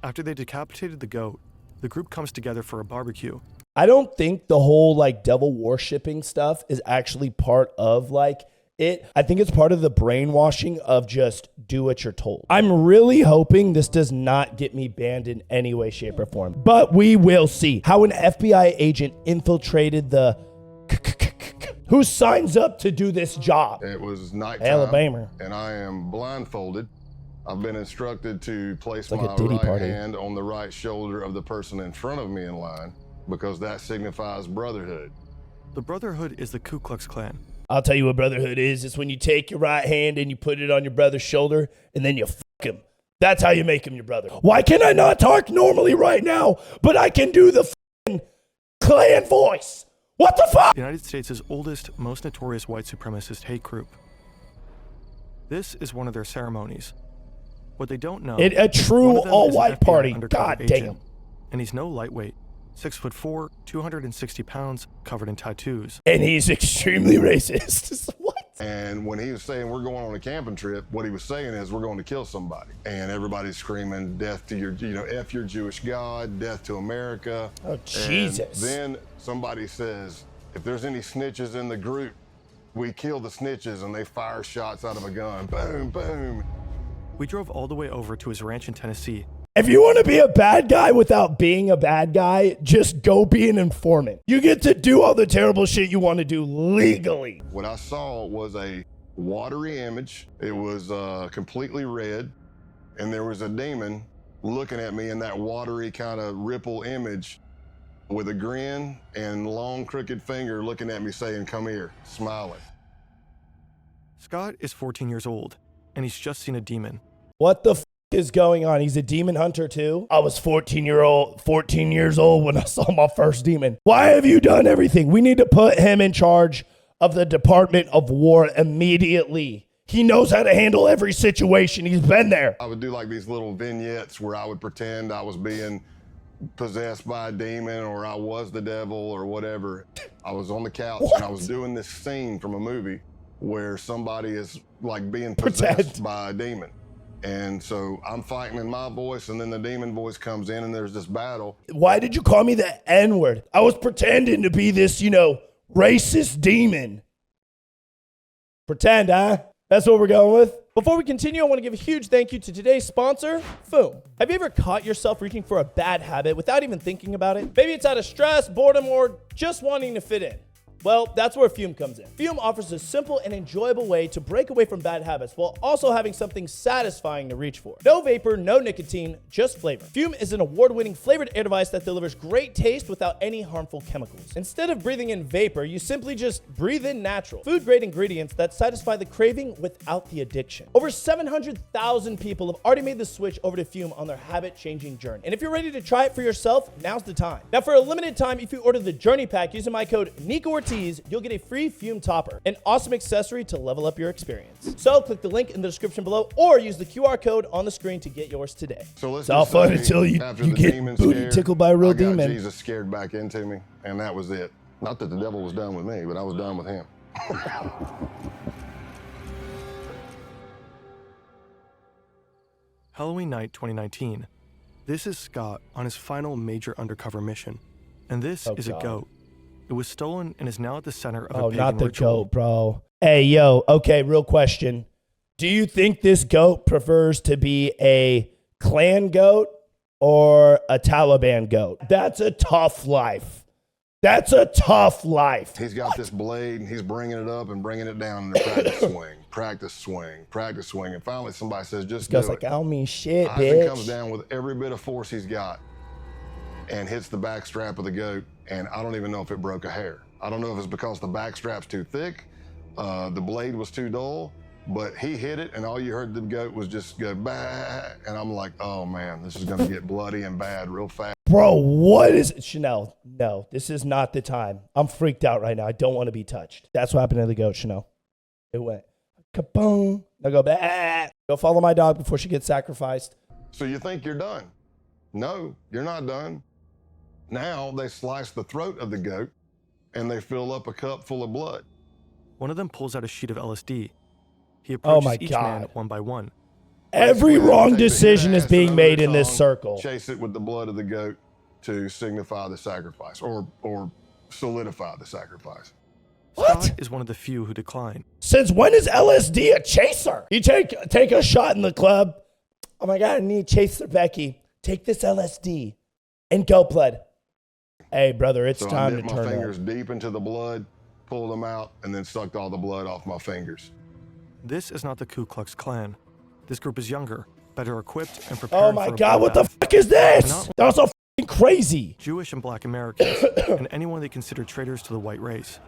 After they decapitated the goat, the group comes together for a barbecue. I don't think the whole like devil worshipping stuff is actually part of like it. I think it's part of the brainwashing of just do what you're told. I'm really hoping this does not get me banned in any way, shape, or form, but we will see. How an FBI agent infiltrated the who signs up to do this job? It was nighttime, Alabama, and I am blindfolded. I've been instructed to place like my a Diddy right party. hand on the right shoulder of the person in front of me in line, because that signifies brotherhood. The Brotherhood is the Ku Klux Klan. I'll tell you what brotherhood is. It's when you take your right hand and you put it on your brother's shoulder and then you fuck him. That's how you make him your brother. Why can I not talk normally right now, but I can do the fucking Klan voice? What the fuck? The United States' oldest, most notorious white supremacist hate group. This is one of their ceremonies. What they don't know, A true one of them is an all-white FBI party. undercover God agent, damn. And he's no lightweight. 6'4", 260 pounds, covered in tattoos. And he's extremely racist. What? And when he was saying we're going on a camping trip, what he was saying is we're going to kill somebody. And everybody's screaming death to your, F your Jewish God, death to America. Oh, Jesus. And then somebody says, if there's any snitches in the group, we kill the snitches, and they fire shots out of a gun. Boom, boom. We drove all the way over to his ranch in Tennessee. If you want to be a bad guy without being a bad guy, just go be an informant. You get to do all the terrible shit you want to do legally. What I saw was a watery image. It was completely red, and there was a demon looking at me in that watery kind of ripple image with a grin and long crooked finger looking at me saying, "Come here," smiling. Scott is 14 years old, and he's just seen a demon. What the f is going on? He's a demon hunter too? I was 14 years old when I saw my first demon. Why have you done everything? We need to put him in charge of the Department of War immediately. He knows how to handle every situation. He's been there. I would do like these little vignettes where I would pretend I was being possessed by a demon, or I was the devil, or whatever. I was on the couch and I was doing this scene from a movie where somebody is like being possessed by a demon. And so I'm fighting in my voice, and then the demon voice comes in, and there's this battle. Why did you call me the N-word? I was pretending to be this, racist demon. Pretend, huh? That's what we're going with. Before we continue, I want to give a huge thank you to today's sponsor, Foom. Have you ever caught yourself reaching for a bad habit without even thinking about it? Maybe it's out of stress, boredom, or just wanting to fit in. Well, that's where Fume comes in. Fume offers a simple and enjoyable way to break away from bad habits while also having something satisfying to reach for. No vapor, no nicotine, just flavor. Fume is an award-winning flavored air device that delivers great taste without any harmful chemicals. Instead of breathing in vapor, you simply just breathe in natural, food-grade ingredients that satisfy the craving without the addiction. Over 700,000 people have already made the switch over to Fume on their habit-changing journey. And if you're ready to try it for yourself, now's the time. Now, for a limited time, if you order the Journey Pack using my code NICOORTIZ, you'll get a free Fume topper, an awesome accessory to level up your experience. So click the link in the description below or use the QR code on the screen to get yours today. So let's it's all fun until you get booty tickled by a real demon. I got Jesus scared back into me, and that was it. Not that the devil was done with me, but I was done with him. Halloween night 2019. This is Scott on his final major undercover mission. And this is a goat. It was stolen and is now at the center of a pagan not the ritual. goat, bro. Hey, yo, okay, real question. Do you think this goat prefers to be a Klan goat or a Taliban goat? That's a tough life. That's a tough life. He's got this blade, and he's bringing it up and bringing it down in the practice swing, practice swing, practice swing. And finally somebody says, just do it. This guy's like, I don't mean shit, Isaac bitch. comes down with every bit of force he's got and hits the back strap of the goat, and I don't even know if it broke a hair. I don't know if it's because the back strap's too thick, the blade was too dull, but he hit it, and all you heard the goat was just go, bah, and I'm like, oh man, this is gonna get bloody and bad real fast. Bro, what is it? Chanel, no, this is not the time. I'm freaked out right now. I don't want to be touched. That's what happened to the goat, Chanel. It went kaboom. Now go back. Go follow my dog before she gets sacrificed. So you think you're done? No, you're not done. Now they slice the throat of the goat and they fill up a cup full of blood. One of them pulls out a sheet of LSD. He approaches each man one by one. Every Basically, wrong take the decision head is ass being under made the in this tongue, circle. Chase it with the blood of the goat to signify the sacrifice or solidify the sacrifice. What? Scott is one of the few who decline. Since when is LSD a chaser? You take a shot in the club. Oh my God, I need a chaser, Becky. Take this LSD and go blood. Hey, brother, it's So time I to dipped my turn fingers up. deep into the blood, pulled them out, and then sucked all the blood off my fingers. This is not the Ku Klux Klan. This group is younger, better equipped, and prepared Oh for my a God, what the bloodbath. fuck is this? Not- That was so fucking crazy. Jewish and black Americans, and anyone they consider traitors to the white race.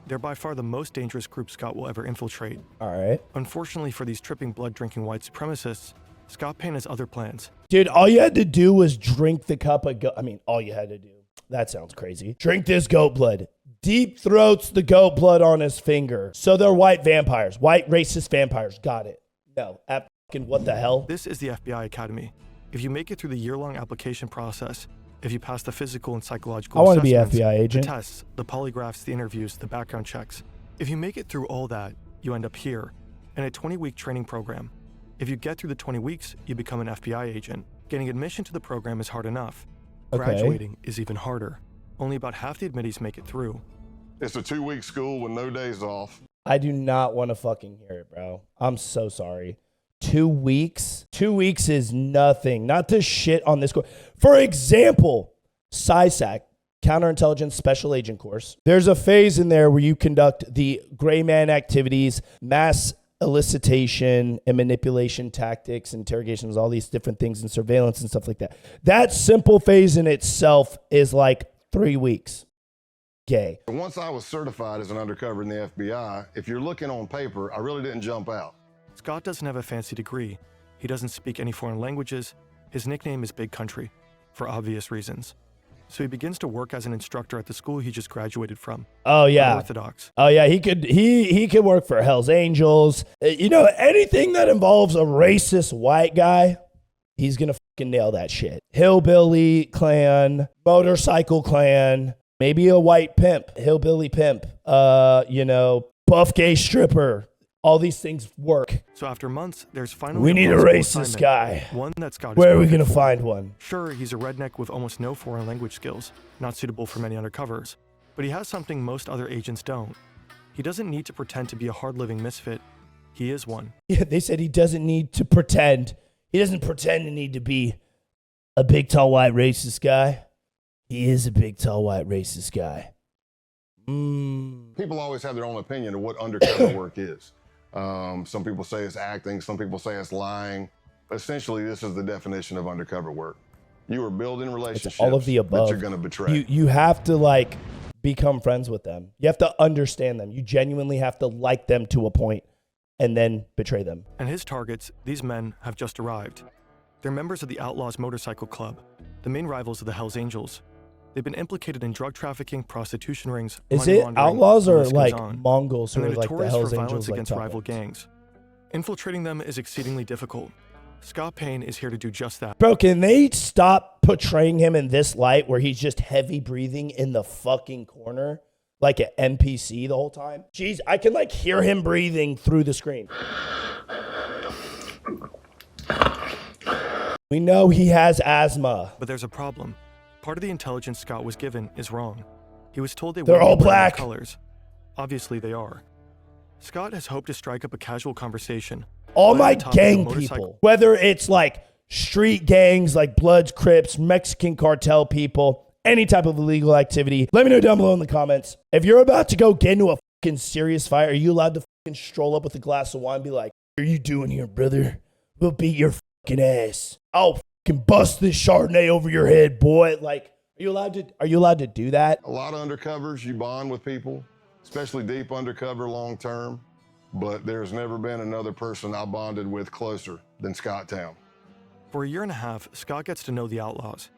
They're by far the most dangerous group Scott will ever infiltrate. All right. Unfortunately for these tripping, blood-drinking white supremacists, Scott Payne has other plans. Dude, all you had to do was drink the cup of goat. I mean, all you had to do. That sounds crazy. Drink this goat blood. Deep throats the goat blood on his finger. So they're white vampires. White racist vampires. Got it. No. Fucking what the hell? This is the FBI Academy. If you make it through the year-long application process, if you pass the physical and psychological I want to be assessments, FBI agent. the tests, the polygraphs, the interviews, the background checks, if you make it through all that, you end up here in a 20-week training program. If you get through the 20 weeks, you become an FBI agent. Getting admission to the program is hard enough. Okay. Graduating is even harder. Only about half the admittees make it through. It's a 2-week school with no days off. I do not want to fucking hear it, bro. I'm so sorry. 2 weeks? 2 weeks is nothing. Not to shit on this course. For example, SciSac, Counterintelligence Special Agent course. There's a phase in there where you conduct the gray man activities, mass elicitation and manipulation tactics, interrogations, all these different things, and surveillance and stuff like that. That simple phase in itself is like 3 weeks. Gay. Once I was certified as an undercover in the FBI, if you're looking on paper, I really didn't jump out. Scott doesn't have a fancy degree. He doesn't speak any foreign languages. His nickname is Big Country, for obvious reasons. So he begins to work as an instructor at the school he just graduated from. Oh yeah. Unorthodox. Oh yeah, he could work for Hell's Angels. You know, anything that involves a racist white guy, he's gonna fucking nail that shit. Hillbilly Klan, motorcycle Klan, maybe a white pimp, hillbilly pimp, buff gay stripper. All these things work. So after months, there's finally We need a plausible racist assignment, guy. one that Scott is Where are we perfect gonna for. find one? Sure, he's a redneck with almost no foreign language skills, not suitable for many undercovers, but he has something most other agents don't. He doesn't need to pretend to be a hard-living misfit. He is one. Yeah, they said he doesn't need to pretend. He doesn't pretend to need to be a big, tall, white racist guy. He is a big, tall, white racist guy. People always have their own opinion of what undercover work is. Some people say it's acting, some people say it's lying. Essentially, this is the definition of undercover work. You are building relationships all of the above. that you're going to betray. You have to become friends with them. You have to understand them. You genuinely have to like them to a point and then betray them. And his targets, these men, have just arrived. They're members of the Outlaws Motorcycle Club, the main rivals of the Hells Angels. They've been implicated in drug trafficking, prostitution rings, Is money it laundering, outlaws the or list goes like on. Mongols who And are they're like the notorious Hells for violence Angels against like rival top-ups? gangs. Infiltrating them is exceedingly difficult. Scott Payne is here to do just that. Bro, can they stop portraying him in this light where he's just heavy breathing in the fucking corner like an NPC the whole time? Jeez, I can hear him breathing through the screen. We know he has asthma. But there's a problem. Part of the intelligence Scott was given is wrong. He was told They're weren't all wearing their black. colors. Obviously they are. Scott has hoped to strike up a casual conversation. All But my on top of the gang motorcycle- people, whether it's street gangs like Bloods, Crips, Mexican cartel people, any type of illegal activity, let me know down below in the comments. If you're about to go get into a fucking serious fight, are you allowed to fucking stroll up with a glass of wine and be like, "What are you doing here, brother? We'll beat your fucking ass. I'll fucking bust this Chardonnay over your head, boy." Are you allowed to do that? A lot of undercovers, you bond with people, especially deep undercover long term, but there's never been another person I bonded with closer than Scott Town. For a year and a half, Scott gets to know the Outlaws.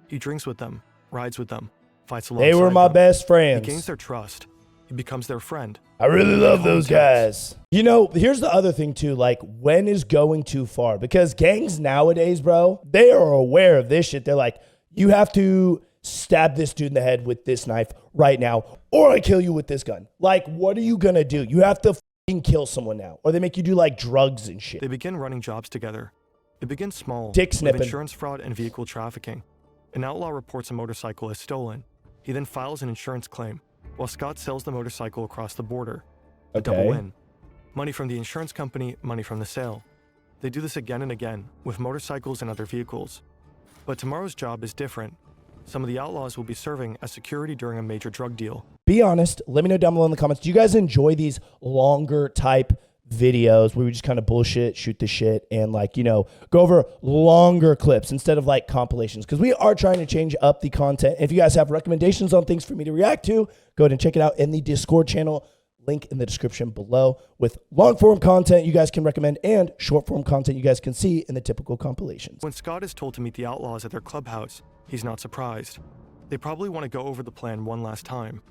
He drinks with them, rides with them, fights alongside They were my them. best He friends. gains their trust. He becomes their friend. I really love They call those them guys. You know, here's the other thing too, when is going too far? Because gangs nowadays, bro, they are aware of this shit. They're like, you have to stab this dude in the head with this knife right now, or I kill you with this gun. What are you gonna do? You have to you can kill someone now. Or they make you do like drugs and shit. They begin running jobs together. It begins small, Dick with snipping. insurance fraud and vehicle trafficking. An outlaw reports a motorcycle as stolen. He then files an insurance claim, while Scott sells the motorcycle across the border. A double win. Money from the insurance company, money from the sale. They do this again and again, with motorcycles and other vehicles. But tomorrow's job is different. Some of the outlaws will be serving as security during a major drug deal. Be honest. Let me know down below in the comments. Do you guys enjoy these longer type videos where we just kind of bullshit, shoot the shit, and like, you know, go over longer clips instead of like compilations? Because we are trying to change up the content. If you guys have recommendations on things for me to react to, go ahead and check it out in the Discord channel. Link in the description below with long form content you guys can recommend and short form content you guys can see in the typical compilations. When Scott is told to meet the outlaws at their clubhouse, he's not surprised. They probably want to go over the plan one last time.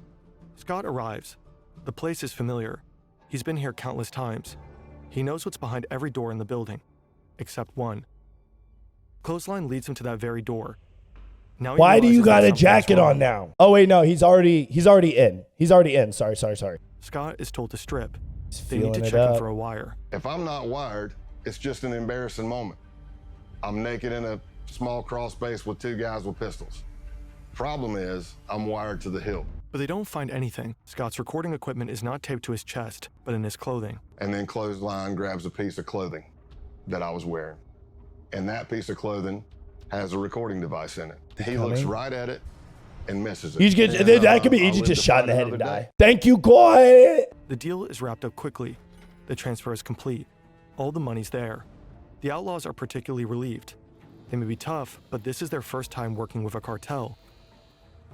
Scott arrives. The place is familiar. He's been here countless times. He knows what's behind every door in the building, except one. Clothesline leads him to that very door. Now why do you got a jacket on now? Oh wait, no, he's already in. He's already in. Sorry. Scott is told to strip. They Feeling need to it check up. him for a wire. If I'm not wired, it's just an embarrassing moment. I'm naked in a small crawl space with two guys with pistols. Problem is, I'm wired to the hilt. But they don't find anything. Scott's recording equipment is not taped to his chest, but in his clothing. And then Clothesline grabs a piece of clothing that I was wearing. And that piece of clothing has a recording device in it. He looks right at it and misses it. That could be easy, just shot in the head and die. Thank you, God. The deal is wrapped up quickly. The transfer is complete. All the money's there. The outlaws are particularly relieved. They may be tough, but this is their first time working with a cartel.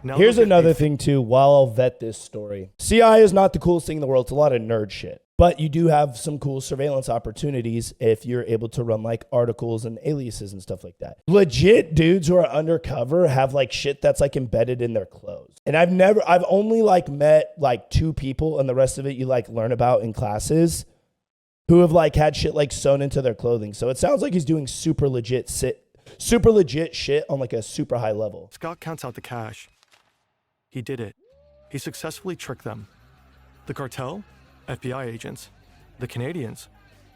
Now here's another thing too, while I'll vet this story. CI is not the coolest thing in the world. It's a lot of nerd shit. But you do have some cool surveillance opportunities if you're able to run like articles and aliases and stuff like that. Legit dudes who are undercover have like shit that's like embedded in their clothes. And I've only like met like 2 people, and the rest of it you like learn about in classes, who have like had shit like sewn into their clothing. So it sounds like he's doing super legit shit on like a super high level. Scott counts out the cash. He did it. He successfully tricked them. The cartel? FBI agents. The Canadians?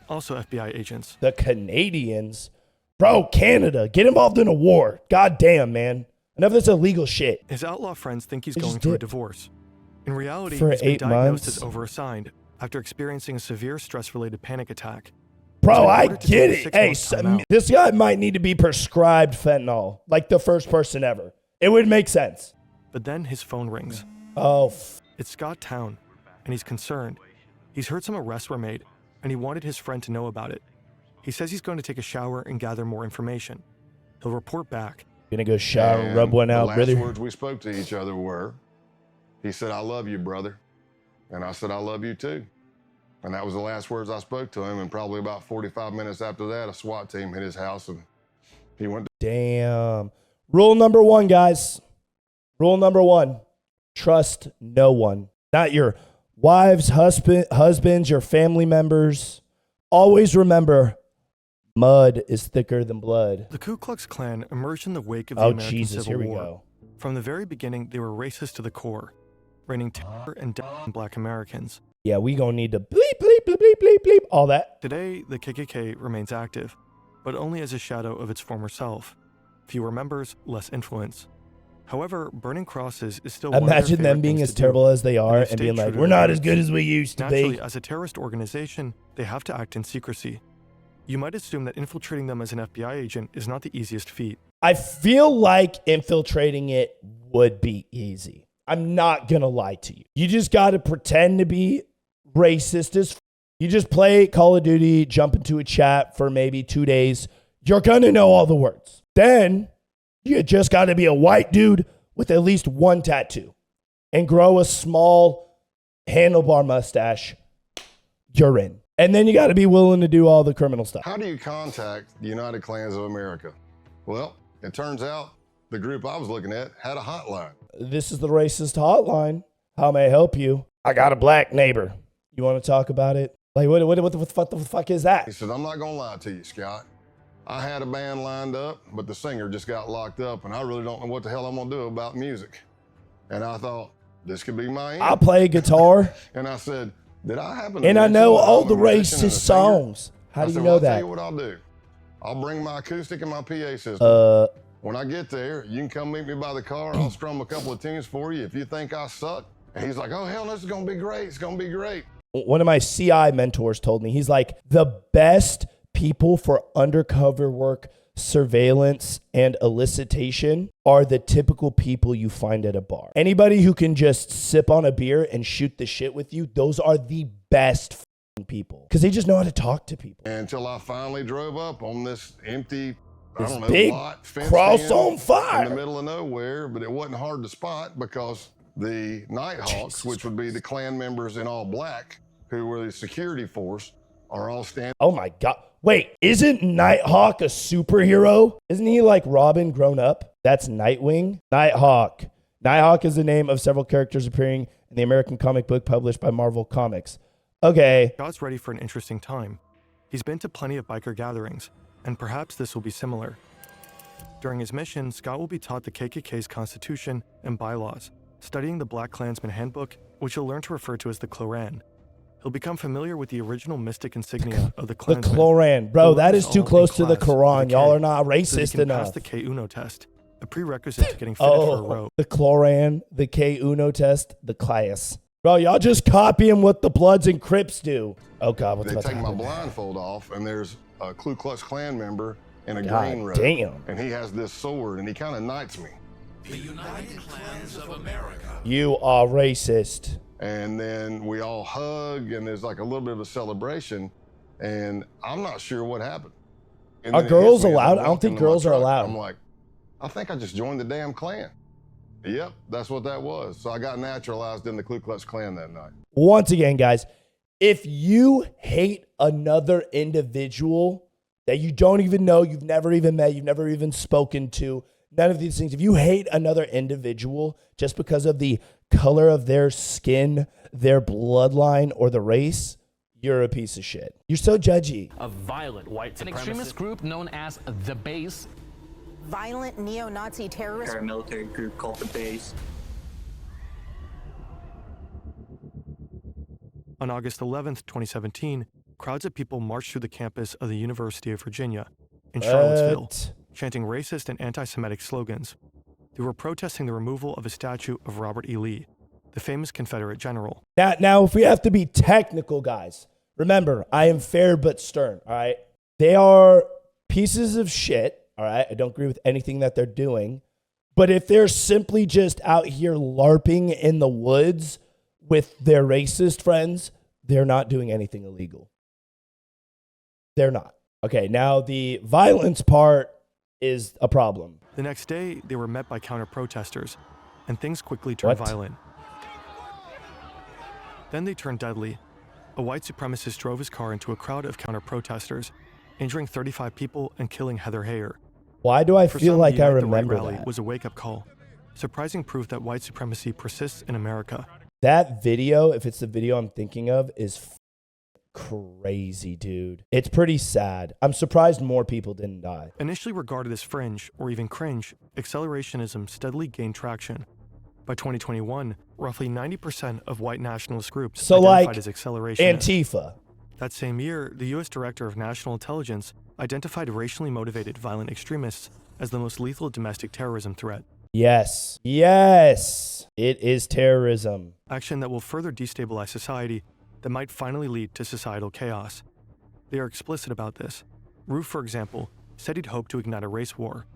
Also FBI agents. The Canadians? Bro, Canada, get involved in a war. God damn, man. Enough of this illegal shit. His outlaw friends think he's going through a divorce. In reality, For he's been 8 diagnosed months? as overassigned after experiencing a severe stress-related panic attack. Bro, I ordered to get take a it. Hey, 6-month timeout. this guy might need to be prescribed fentanyl, like the first person ever. It would make sense. But then his phone rings. Oh, It's Scott Town, and he's concerned. He's heard some arrests were made, and he wanted his friend to know about it. He says he's going to take a shower and gather more information. He'll report back. gonna go shower, And rub one out, the brother. last words we spoke to each other were, he said, "I love you, brother." And I said, "I love you too." And that was the last words I spoke to him. And probably about 45 minutes after that, a SWAT team hit his house and he went to Damn. Rule number 1, guys. Rule number 1. Trust no one. Not your wives, husbands, your family members. Always remember, mud is thicker than blood. The Ku Klux Klan emerged in the wake of the Oh, American Jesus, Civil here we War. go. From the very beginning, they were racist to the core, raining terror and death on black Americans. Yeah, we gonna need to bleep, bleep, bleep, bleep, bleep, bleep, all that. Today, the KKK remains active, but only as a shadow of its former self. Fewer members, less influence. However, burning crosses is still one of their Imagine them favorite being things as to do. terrible as they are they've and stayed being true like, to we're their not as roots. good as we used to Naturally, be. as a terrorist organization, they have to act in secrecy. You might assume that infiltrating them as an FBI agent is not the easiest feat. I feel like infiltrating it would be easy. I'm not gonna lie to you. You just gotta pretend to be racist as you just play Call of Duty, jump into a chat for maybe 2 days. You're gonna know all the words. Then you just gotta be a white dude with at least 1 tattoo and grow a small handlebar mustache. You're in. And then you gotta be willing to do all the criminal stuff. How do you contact the United Klans of America? Well, it turns out the group I was looking at had a hotline. This is the racist hotline. How may I help you? I got a black neighbor. You want to talk about it? Like, what the fuck is He that? said, "I'm not gonna lie to you, Scott. I had a band lined up, but the singer just got locked up, and I really don't know what the hell I'm gonna do about music." And I thought, this could be my end. I'll play guitar. And I said, Did I happen to And I mention know that all I'm the a musician and a racist singer? songs. How I do you said, know well, I'll that? tell you what I'll do. I'll bring my acoustic and my PA system. When I get there, you can come meet me by the car. I'll strum a couple of tunes for you if you think I suck. And he's like, oh, hell, this is going to be great. It's going to be great. One of my CI mentors told me, he's like, the best people for undercover work, surveillance, and elicitation are the typical people you find at a bar. Anybody who can just sip on a beer and shoot the shit with you, those are the best people because they just know how to talk to people. Until I finally drove up on this empty, I don't know, big lot, fenced cross in, on fire in the middle of nowhere, but it wasn't hard to spot because the Nighthawks, which would be the Klan members in all black, who were the security force, are all standing. Oh my God. Wait, isn't Nighthawk a superhero? Isn't he like Robin grown up? That's Nightwing. Nighthawk. Nighthawk is the name of several characters appearing in the American comic book published by Marvel Comics. Okay. Scott's ready for an interesting time. He's been to plenty of biker gatherings, and perhaps this will be similar. During his mission, Scott will be taught the KKK's constitution and bylaws, studying the Black Klansman Handbook, which he'll learn to refer to as the Kloran. He'll become familiar with the original mystic insignia of the The Klansman. Kloran. Bro, that is too all close in to the class with Quran. a K, Y'all are not so that he racist can enough. pass the K-Uno test, a prerequisite to getting fitted for a rope. The Kloran, the K-Uno test, the class. Bro, y'all just copying what the Bloods and Crips do. Oh God, what's They about to take my happen? blindfold off, and there's a Ku Klux Klan member in a God green robe. damn. And he has this sword, and he kind of knights me. The United Klans of America. You are racist. And then we all hug, and there's like a little bit of a celebration, and I'm not sure what happened. And Are then it girls hits me as allowed? I I don't walk think into my girls are truck. allowed. I'm like, I think I just joined the damn Klan. Yep, that's what that was. So I got naturalized in the Ku Klux Klan that night. Once again, guys, if you hate another individual that you don't even know, you've never even met, you've never even spoken to, none of these things, if you hate another individual just because of the color of their skin, their bloodline, or the race, you're a piece of shit. You're so judgy. A violent white supremacist. An extremist group known as The Base. Violent neo-Nazi terrorist. Paramilitary group called The Base. On August 11th, 2017, crowds of people marched through the campus of the University of Virginia in Charlottesville, chanting racist and anti-Semitic slogans. They were protesting the removal of a statue of Robert E. Lee, the famous Confederate general. Now, if we have to be technical, guys, remember, I am fair but stern, all right? They are pieces of shit, all right? I don't agree with anything that they're doing. But if they're simply just out here LARPing in the woods with their racist friends, they're not doing anything illegal. They're not. Okay, now the violence part is a problem. The next day, they were met by counter-protesters, and things quickly turned violent. Then they turned deadly. A white supremacist drove his car into a crowd of counter-protesters, injuring 35 people and killing Heather Heyer. Why do I For feel some, like the I Unite the Right remember rally that? was a wake-up call, surprising proof that white supremacy persists in America. That video, if it's the video I'm thinking of, is crazy, dude. It's pretty sad. I'm surprised more people didn't die. Initially regarded as fringe or even cringe, accelerationism steadily gained traction. By 2021, roughly 90% of white nationalist groups identified as accelerationists. Antifa. That same year, the U.S. Director of National Intelligence identified racially motivated violent extremists as the most lethal domestic terrorism threat. Yes. Yes. It is terrorism. Action that will further destabilize society, that might finally lead to societal chaos. They are explicit about this. Roof, for example, said he'd hoped to ignite a race war.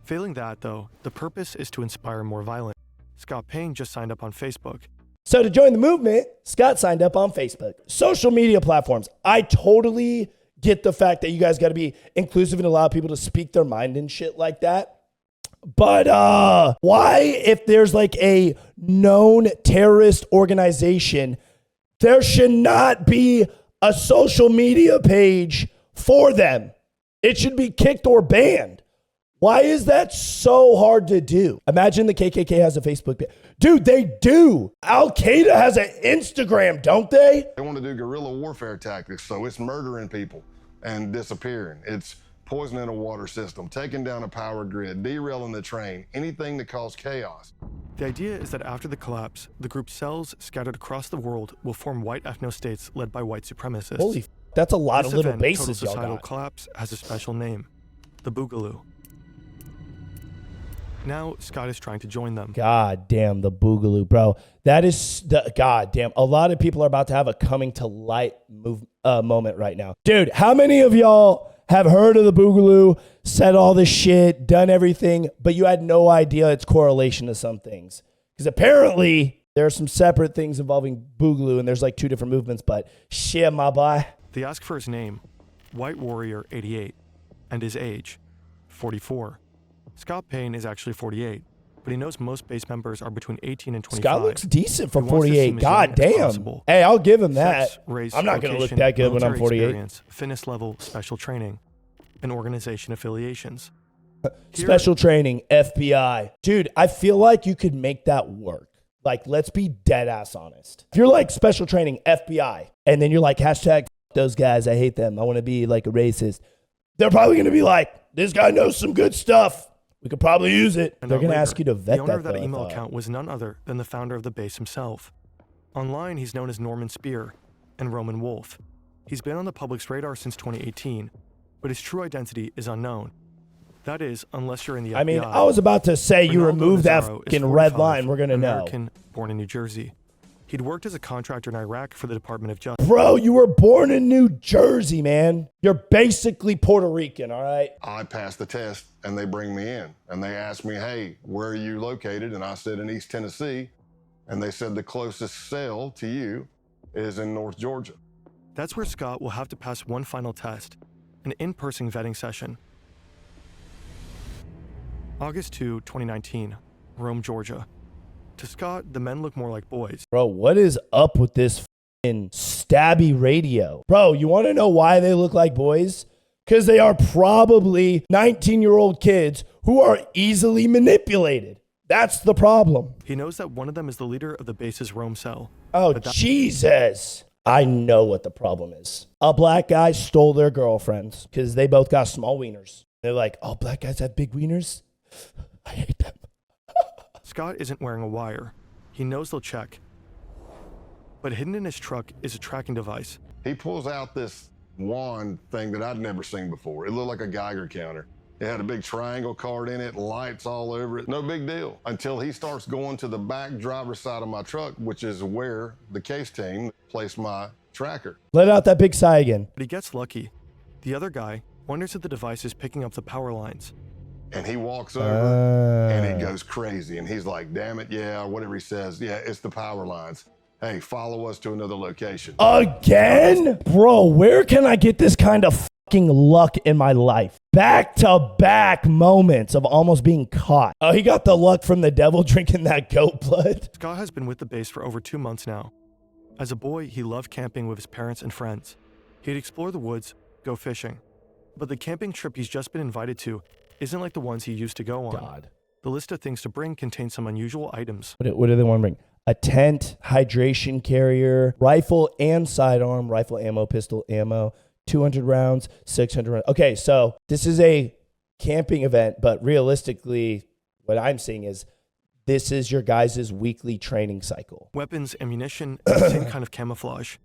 Failing that, though, the purpose is to inspire more violence. Scott Payne just signed up on Facebook. So to join the movement, Scott signed up on Facebook. Social media platforms. I totally get the fact that you guys got to be inclusive and allow people to speak their mind and shit like that. But why, if there's like a known terrorist organization, there should not be a social media page for them? It should be kicked or banned. Why is that so hard to do? Imagine the KKK has a Facebook page. Dude, they do. Al-Qaeda has an Instagram, don't they? They want to do guerrilla warfare tactics, so it's murdering people and disappearing. It's poisoning a water system, taking down a power grid, derailing the train, anything that causes chaos. The idea is that after the collapse, the group's cells scattered across the world will form white ethno-states led by white supremacists. Holy f, that's a lot This of little event, bases total y'all societal got. collapse, has a special name, the Boogaloo. Now, Scott is trying to join them. God damn, the Boogaloo, bro. That is the god damn. A lot of people are about to have a coming to light moment right now. Dude, how many of y'all have heard of the Boogaloo, said all this shit, done everything, but you had no idea its correlation to some things? Because apparently there are some separate things involving Boogaloo, and there's like 2 different movements, but shit, my boy. They ask for his name, White Warrior 88, and his age, 44. Scott Payne is actually 48, but he knows most base members are between 18 and 25. Scott looks decent for He wants to 48. seem as God young as damn. possible. Hey, I'll give him that. Sex, race, I'm not going to look location, that good when I'm military 48. experience, fitness level, special training, and organization affiliations. Here- Special training, FBI. Dude, I feel like you could make that work. Like, let's be dead ass honest. If you're like special training, FBI, and then you're like, hashtag f- those guys, I hate them, I want to be like a racist, they're probably going to be like, this guy knows some good stuff. We could probably use it. And They're not going to later. ask you to vet The owner that, of that though, I email thought. account was none other than the founder of the base himself. Online, he's known as Norman Spear and Roman Wolf. He's been on the public's radar since 2018, but his true identity is unknown. That is, unless you're in the FBI. I mean, I was about to say, you Ronaldo remove that Nazzaro is fucking red 45, line, we're going to know. American, born in New Jersey. He'd worked as a contractor in Iraq for the Department of Justice. Bro, you were born in New Jersey, man. You're basically Puerto Rican, all right? I passed the test and they bring me in and they asked me, hey, where are you located? And I said in East Tennessee. And they said the closest cell to you is in North Georgia. That's where Scott will have to pass one final test, an in-person vetting session. August 2, 2019, Rome, Georgia. To Scott, the men look more like boys. Bro, what is up with this fucking stabby radio? Bro, you want to know why they look like boys? Because they are probably 19-year-old kids who are easily manipulated. That's the problem. He knows that one of them is the leader of the base's Rome cell. Oh, But that- Jesus. I know what the problem is. A black guy stole their girlfriends because they both got small wieners. They're like, oh, black guys have big wieners? I hate them. Scott isn't wearing a wire. He knows they'll check. But hidden in his truck is a tracking device. He pulls out this wand thing that I'd never seen before. It looked like a Geiger counter. It had a big triangle card in it, lights all over it. No big deal until he starts going to the back driver's side of my truck, which is where the case team placed my tracker. Let out that big sigh again. But he gets lucky. The other guy wonders if the device is picking up the power lines. And he walks over and he goes crazy. And he's like, damn it, yeah, or whatever he says. Yeah, it's the power lines. Hey, follow us to another location. Again? Bro, where can I get this kind of fucking luck in my life? Back-to-back moments of almost being caught. Oh, he got the luck from the devil drinking that goat blood. Scott has been with the base for over 2 months now. As a boy, he loved camping with his parents and friends. He'd explore the woods, go fishing. But the camping trip he's just been invited to isn't like the ones he used to go on. God. The list of things to bring contains some unusual items. What do they want to bring? A tent, hydration carrier, rifle and sidearm, rifle ammo, pistol ammo, 200 rounds, 600 rounds. Okay, so this is a camping event, but realistically, what I'm seeing is this is your guys' weekly training cycle. Weapons, ammunition, and the same kind of camouflage.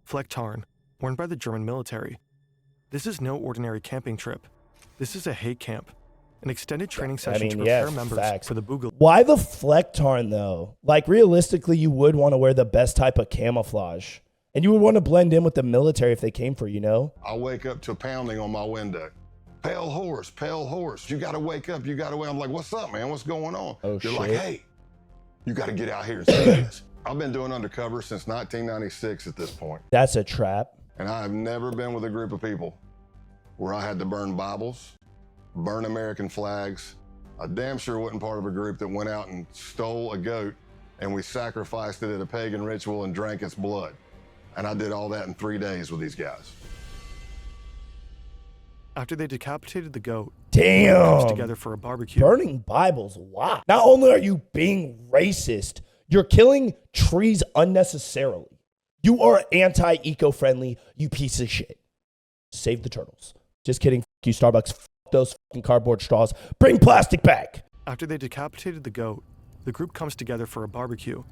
Flecktarn, worn by the German military. This is no ordinary camping trip. This is a hate camp. An extended training session to prepare members facts. for the Boogaloo. Why the Flecktarn, though? Like, realistically, you would want to wear the best type of camouflage. And you would want to blend in with the military if they came for you, know? I wake up to a pounding on my window. Pale horse, you gotta wake up, you gotta wake. I'm like, what's up, man? What's going on? Oh, They're shit. like, hey, you gotta get out here and see this. I've been doing undercover since 1996 at this point. That's a trap. And I have never been with a group of people where I had to burn Bibles, burn American flags. I damn sure wasn't part of a group that went out and stole a goat and we sacrificed it at a pagan ritual and drank its blood. And I did all that in 3 days with these guys. After they decapitated the goat, they were Damn. together for a barbecue. Burning Bibles, why? Not only are you being racist, you're killing trees unnecessarily. You are anti-eco-friendly, you piece of shit. Save the turtles. Just kidding. F you, Starbucks. F those fucking cardboard straws. Bring plastic back. After they decapitated the goat, the group comes together for a barbecue.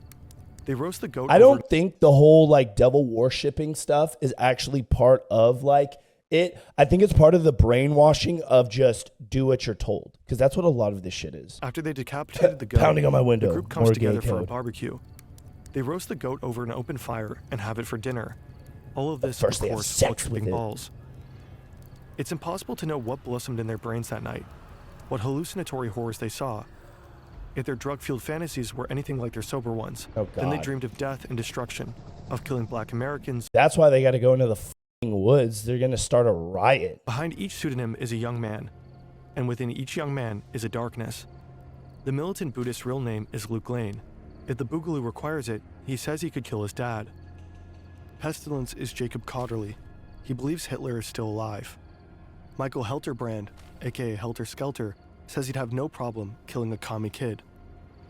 They roast the goat. I don't think the whole like devil worshipping stuff is actually part of like it. I think it's part of the brainwashing of just do what you're told, because that's what a lot of this shit is. After they decapitated the goat, Pounding on my window. the group comes More together gay for a code. barbecue. They roast the goat over an open fire and have it for dinner. All of this, first of they have course, sex while tripping with it. balls. It's impossible to know what blossomed in their brains that night, what hallucinatory horrors they saw. If their drug-fueled fantasies were anything like their sober ones, Oh, then they God. dreamed of death and destruction, of killing black Americans. That's why they got to go into the fucking woods. They're going to start a riot. Behind each pseudonym is a young man, and within each young man is a darkness. The militant Buddhist's real name is Luke Lane. If the Boogaloo requires it, he says he could kill his dad. Pestilence is Jacob Cotterly. He believes Hitler is still alive. Michael Helterbrand, aka Helter Skelter, says he'd have no problem killing a commie kid.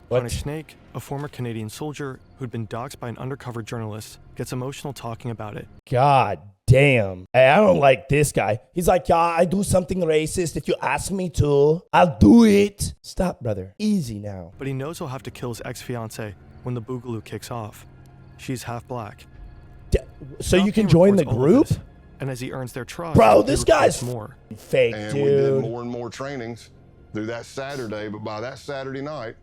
What? Punish Snake, a former Canadian soldier who'd been doxxed by an undercover journalist, gets emotional talking about it. God damn. Hey, I don't like this guy. He's like, yeah, I do something racist. If you ask me to, I'll do it. Stop, brother. Easy now. But he knows he'll have to kill his ex-fiancée when the Boogaloo kicks off. She's half black. So you can Falcon join the records all of group? this, and as he earns their trust, Bro, he this recruits guy's more. fake, And we did dude. more and more trainings through that Saturday, but by that Saturday night,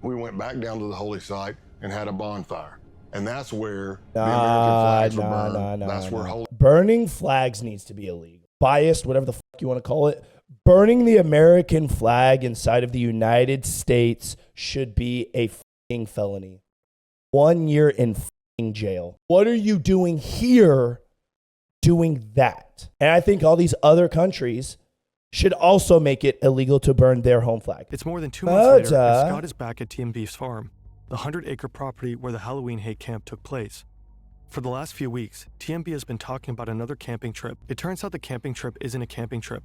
we went back down to the holy site and had a bonfire. And that's where the American flags were burned. That's where holy Burning flags needs to be illegal. Biased, whatever the fuck you want to call it. Burning the American flag inside of the United States should be a fucking felony. 1 year in fucking jail. What are you doing here doing that? And I think all these other countries should also make it illegal to burn their home flag. It's more than 2 months later, But, and Scott is back at TMB's farm, the 100-acre property where the Halloween hate camp took place. For the last few weeks, TMB has been talking about another camping trip. It turns out the camping trip isn't a camping trip.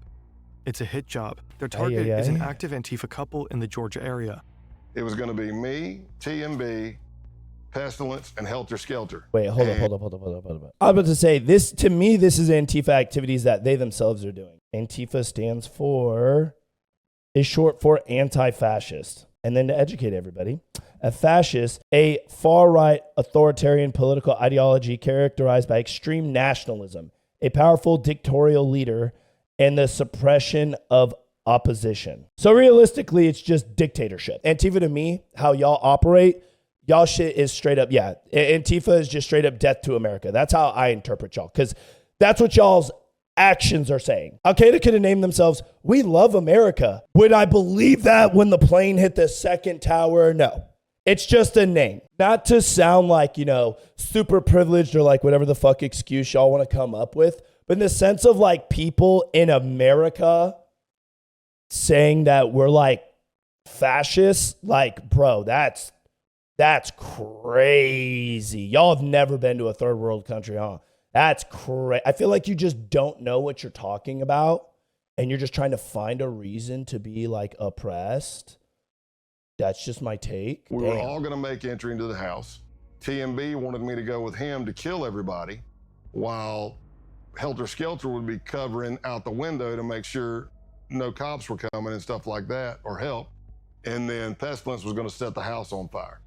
It's a hit job. Their target is an active Antifa couple in the Georgia area. It was going to be me, TMB, Pestilence, and Helter Skelter. Wait, hold up. I was about to say, this, to me, this is Antifa activities that they themselves are doing. Antifa is short for anti-fascist. And then to educate everybody, a fascist, a far-right authoritarian political ideology characterized by extreme nationalism, a powerful dictatorial leader, and the suppression of opposition. So realistically, it's just dictatorship. Antifa, to me, how y'all operate, y'all shit is straight up, yeah. Antifa is just straight up death to America. That's how I interpret y'all, because that's what y'all's actions are saying. Al-Qaeda could have named themselves, "We love America." Would I believe that when the plane hit the second tower? No. It's just a name. Not to sound like, super privileged or like whatever the fuck excuse y'all want to come up with, but in the sense of like people in America saying that we're like fascists, like, bro, that's crazy. Y'all have never been to a third world country, huh? That's crazy. I feel like you just don't know what you're talking about, and you're just trying to find a reason to be like oppressed. That's just my take. We were all going to make entry into the house. TMB wanted me to go with him to kill everybody, while Helter Skelter would be covering out the window to make sure no cops were coming and stuff like that, or help. And then Pestilence was going to set the house on fire.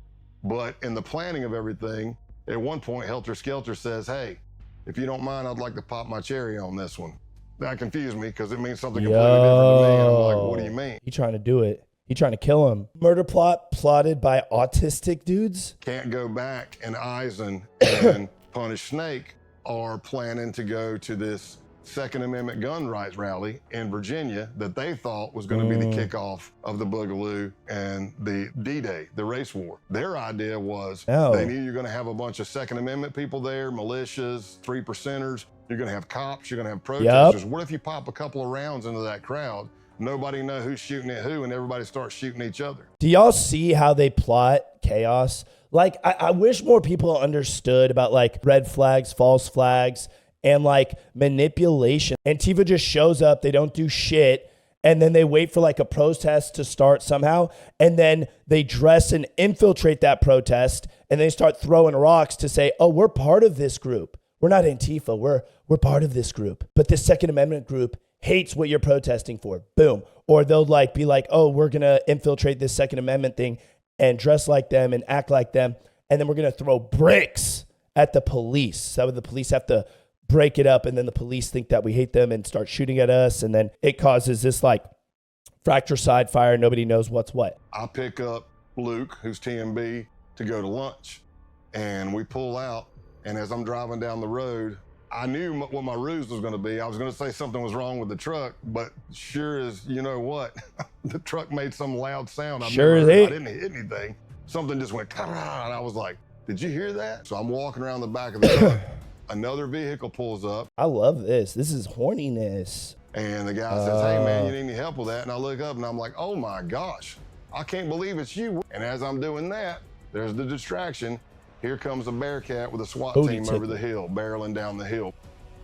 But in the planning of everything, at one point, Helter Skelter says, "Hey, if you don't mind, I'd like to pop my cherry on this one." That confused me because it means something completely different to me. And I'm like, what do you mean? He trying to do it. He trying to kill him. Murder plot plotted by autistic dudes. Can't Go Back and Eisen and Punish Snake are planning to go to this Second Amendment gun rights rally in Virginia that they thought was going to be the kickoff of the Boogaloo and the D-Day, the race war. Their idea was they knew you're going to have a bunch of Second Amendment people there, militias, 3%ers. You're going to have cops. You're going to have protesters. What if you pop a couple of rounds into that crowd? Nobody know who's shooting at who, and everybody starts shooting each other. Do y'all see how they plot chaos? Like, I wish more people understood about like red flags, false flags, and like manipulation. Antifa just shows up, they don't do shit, and then they wait for like a protest to start somehow, and then they dress and infiltrate that protest, and they start throwing rocks to say, "Oh, we're part of this group. We're not Antifa, we're part of this group. But this Second Amendment group hates what you're protesting for." Boom. Or they'll like be like, "Oh, we're gonna infiltrate this Second Amendment thing and dress like them and act like them. And then we're going to throw bricks at the police. So the police have to break it up, and then the police think that we hate them and start shooting at us. And then it causes this like fracture side fire. Nobody knows what's what. I pick up Luke, who's TMB, to go to lunch. And we pull out. And as I'm driving down the road, I knew what my ruse was going to be. I was going to say something was wrong with the truck, but sure as you know what, the truck made some loud sound. I didn't hit anything. Something just went, and I was like, did you hear that? So I'm walking around the back of the truck. Another vehicle pulls up. I love this. This is horniness. And the guy says, hey man, you need any help with that? And I look up and I'm like, oh my gosh, I can't believe it's you. And as I'm doing that, there's the distraction. Here comes a Bearcat with a SWAT team over the hill, barreling down the hill.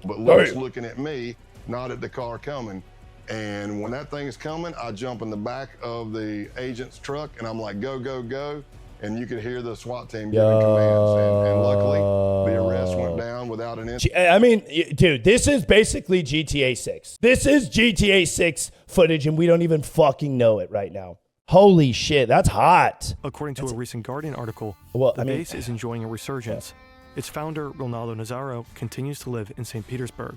But Luke's looking at me, not at the car coming. And when that thing is coming, I jump in the back of the agent's truck and I'm like, go, go, go. And you could hear the SWAT team giving commands. And luckily, the arrest went down without an incident. I mean, dude, this is basically GTA 6. This is GTA 6 footage, and we don't even fucking know it right now. Holy shit, that's hot. According to a recent Guardian article, the base is enjoying a resurgence. Its founder, Ronaldo Nazário, continues to live in St. Petersburg.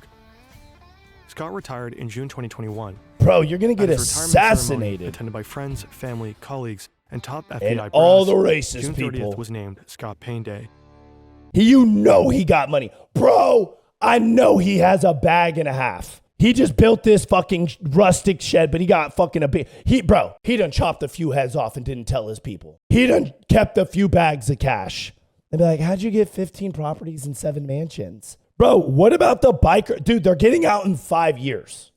Scott retired in June 2021. Bro, you're going to get assassinated. Attended by friends, family, colleagues, and top FBI and brass. all the racist June 30th people. Was named Scott Payne Day. You know he got money. Bro, I know he has a bag and a half. He just built this fucking rustic shed, but he got fucking a big... He done chopped a few heads off and didn't tell his people. He done kept a few bags of cash. And be like, how'd you get 15 properties and 7 mansions? Bro, what about the biker? Dude, they're getting out in 5 years.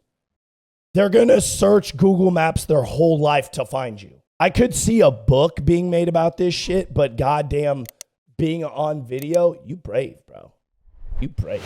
They're going to search Google Maps their whole life to find you. I could see a book being made about this shit, but goddamn being on video, you brave, bro. You brave.